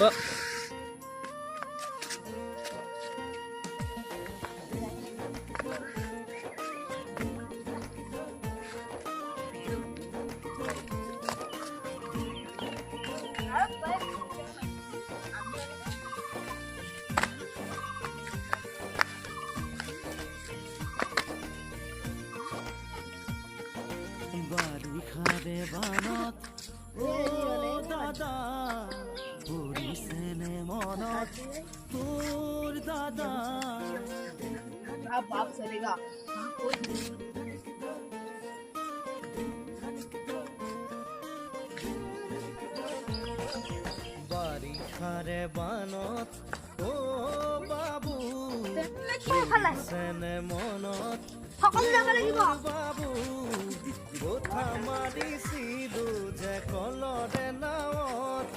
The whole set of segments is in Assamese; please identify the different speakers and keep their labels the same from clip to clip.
Speaker 1: अब बाप चलेगा
Speaker 2: बारी खारे बानत ओ बाबू सेने मनत
Speaker 1: সকলো যাব লাগিব
Speaker 2: बाबू गोथा मारिছিলো যে কলৰে নাৱত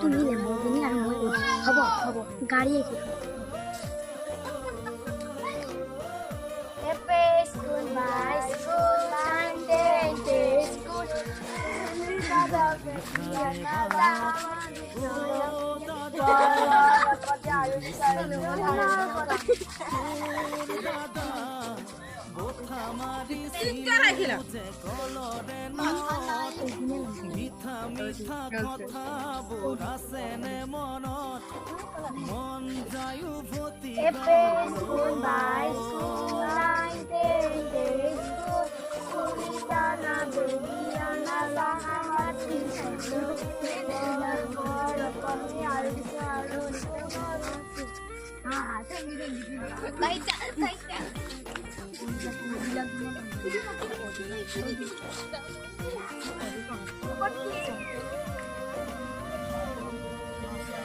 Speaker 3: তুমি লেম্বৰগিনি আৰু মই হ'ব হ'ব গাড়ী একি স্কুল বাই স্কুল মানডে স্কুল
Speaker 2: মিঠা মিঠা কথাবোৰ আছেনে মনত মন যায় উভতি
Speaker 3: স্কুল বাই স্কুল মানডে স্কুল সুলিতানা বেবিয়ানা লাহামাতি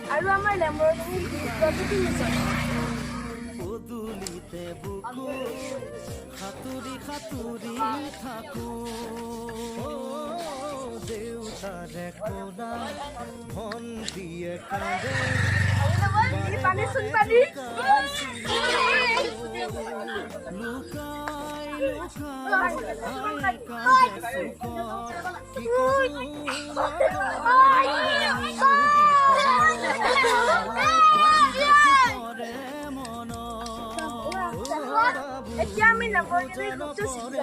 Speaker 3: আৰু আমাৰ লেম্বৰগিনি
Speaker 2: পদূলিতে বুকু সাঁতুৰি সাঁতুৰি থাকো দেউতাৰে কোলা ভণ্টিয়ে কান্দে লুকাই লুকাই কান্দে চুকত কি
Speaker 3: এতিয়া আমি লেম্বৰগিনি গ্ৰুপটো চিনি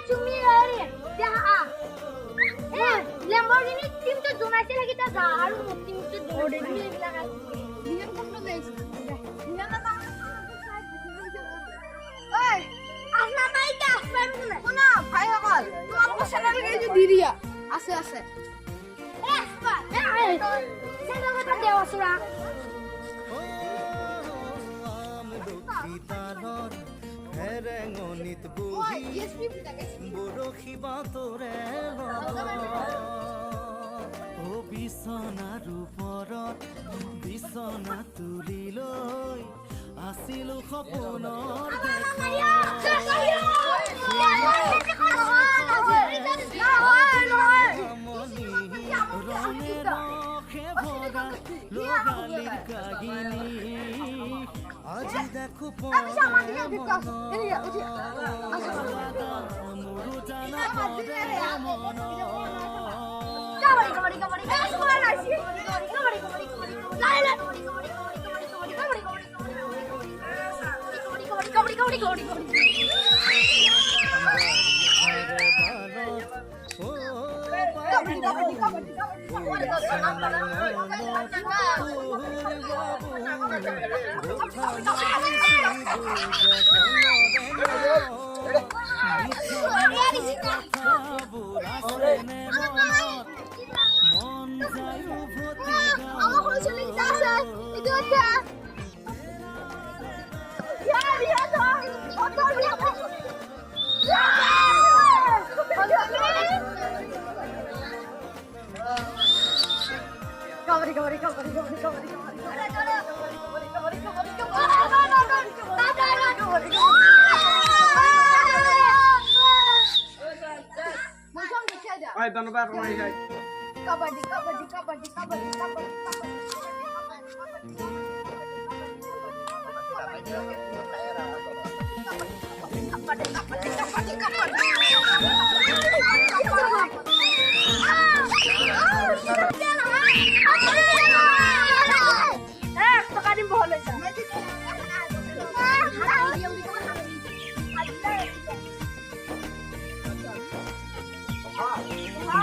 Speaker 3: তুমি লেম্বৰগিনি টিমটো জনাইছে লাগিতা যা আৰু টিমটো দৌৰিবি এইবিলাক নিয়ম কোনটো গাইছে নিয়ম না ওই আসনা বাইটা আসবেন কোন ভাই সকল তোমাক চ্যানেল গেছে দি দিয়া আছে আছে চ্যানেল কথা দেও আসুরা
Speaker 2: হেৰেঙনিত বহি বৰশী বাতৰে ও বিছনাৰ ওপৰত বিছনা তুলি লৈ আছিলো সপোনৰ ৰঙে ৰখে ভৰা লগালিৰ কাহিনী আজি দেখো মোৰো জানা মন
Speaker 4: Ay, ধন্যবাদ মাই যাই
Speaker 3: kabadi kabadi kabadi kabadi kabadi kabadi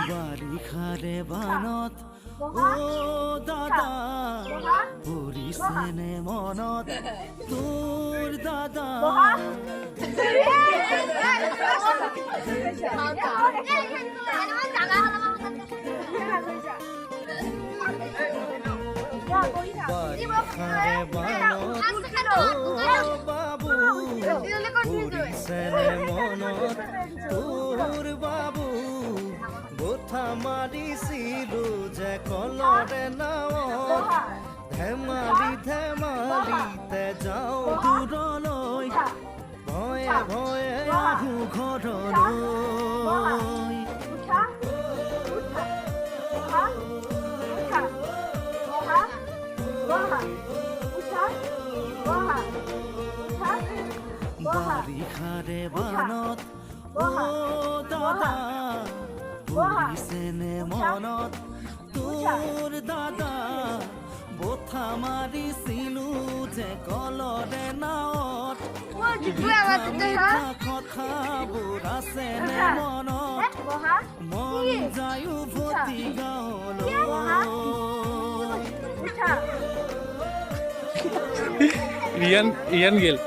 Speaker 2: বাৰিষাৰে বানত দাদা পৰিছেনে মনত তোৰ দাদা বাৰিষাৰে বানত বাবু পৰিছেনে মনত তোৰ বাবু গোঠা মাৰিছিলো যে কলৰে নাৱত ধেমালি ধেমালিতে যাওঁ দূৰলৈ ভয়ে ভয়ে আহো ঘৰলৈ বাৰিষাৰে বানত দাদা পৰিছেনে মনত তোৰ দাদা বঠা মাৰিছিলো যে কলৰে নাৱত কথাবোৰ আছেনে মনত মন যায়ো ভতি গাঁৱলৈ
Speaker 4: ৰিয়ান গেল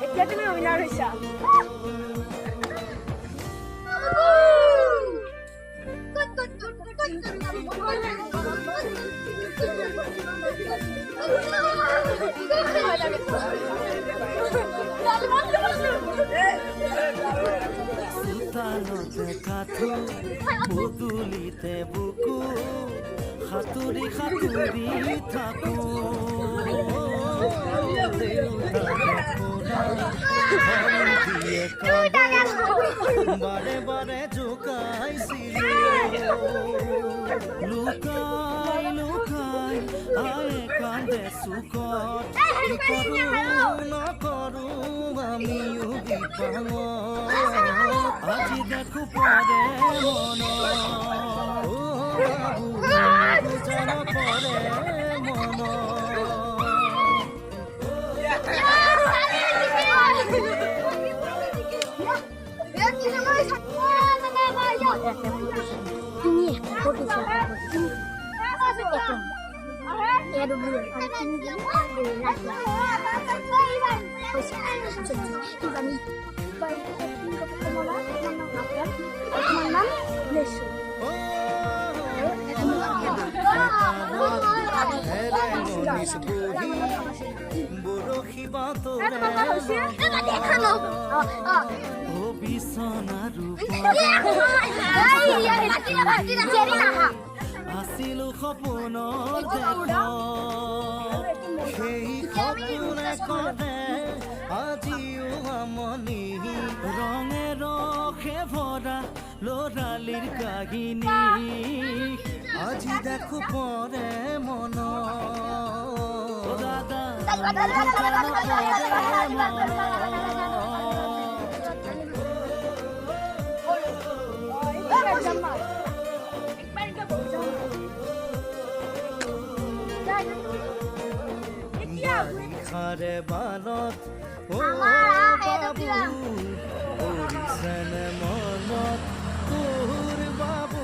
Speaker 3: এতিয়া তুমি উইনাৰ হৈছা
Speaker 2: চোতালতে কাঠো বদুলিতে বুকু সাঁতুৰি সাঁতুৰি থাকো বাৰে বাৰে জোকাইছিলো লুকাই লুকাই আয়ে কান্দে চুকত কৰো নকৰো আমিও বিপাঙত আজি দেখো পৰে মন বাবু জান পৰে মন বৰশী বাতৰে বিছনাৰো আছিলো সপোনৰ দেশ সেই সপোনে কৰে আজিও আমনি ৰঙে ৰসে ভৰা ল'ৰালিৰ কাহিনী আজি দেখো পৰে মন দাদা বাৰিষাৰে বানত বাবু পৰিছেনে মনত তোৰ বাবু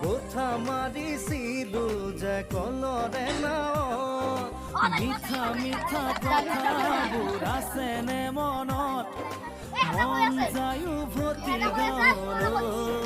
Speaker 2: গোঠা মাৰিছিলো যে কলৰে নাৱত মিঠা মিঠা কথাবোৰ আছেনে মনত মন যায়ো ভতি গাঁৱলৈ